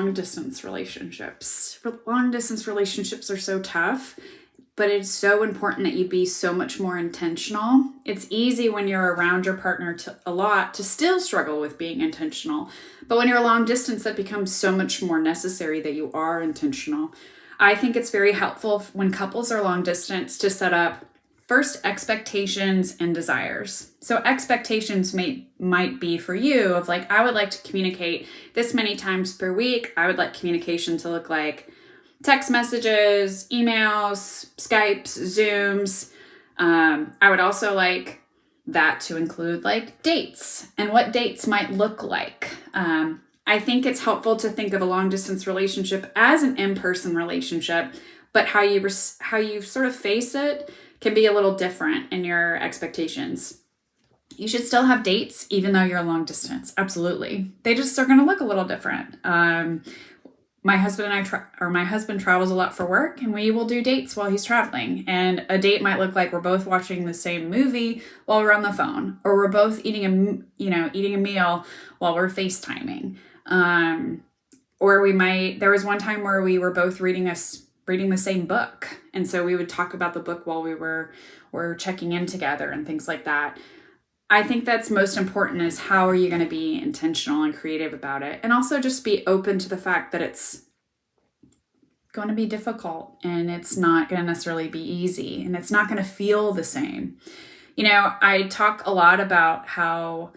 long distance relationships. Long distance relationships are so tough, but it's so important that you be so much more intentional. It's easy when you're around your partner a lot to still struggle with being intentional. But when you're long distance, that becomes so much more necessary that you are intentional. I think it's very helpful when couples are long distance to set up first expectations and desires. So expectations might be for you of like, I would like to communicate this many times per week. I would like communication to look like text messages, emails, Skypes, Zooms. I would also like that to include like dates and what dates might look like. I think it's helpful to think of a long distance relationship as an in-person relationship, but how you sort of face it can be a little different in your expectations. You should still have dates even though you're long distance. Absolutely. They just are going to look a little different. My husband travels a lot for work, and we will do dates while he's traveling. And a date might look like we're both watching the same movie while we're on the phone, or we're both eating a meal while we're FaceTiming. There was one time where we were both reading the same book, and so we would talk about the book while we were checking in together and things like that. I think that's most important is how are you going to be intentional and creative about it, and also just be open to the fact that it's going to be difficult and it's not going to necessarily be easy and it's not going to feel the same. I talk a lot about how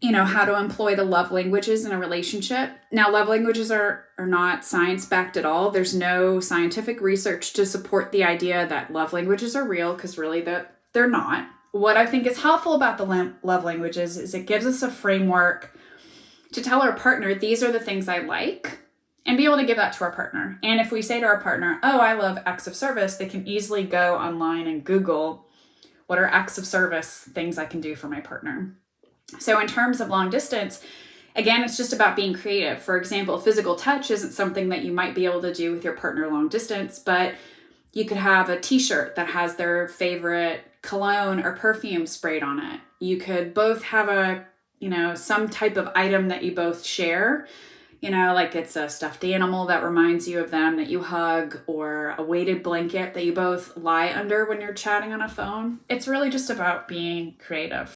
to employ the love languages in a relationship. Now, love languages are not science-backed at all. There's no scientific research to support the idea that love languages are real, because really they're not. What I think is helpful about the love languages is it gives us a framework to tell our partner, these are the things I like, and be able to give that to our partner. And if we say to our partner, oh, I love acts of service, they can easily go online and Google what are acts of service things I can do for my partner. So in terms of long distance, again, it's just about being creative. For example, physical touch isn't something that you might be able to do with your partner long distance, but you could have a t-shirt that has their favorite cologne or perfume sprayed on it. You could both have some type of item that you both share, like it's a stuffed animal that reminds you of them that you hug, or a weighted blanket that you both lie under when you're chatting on a phone. It's really just about being creative.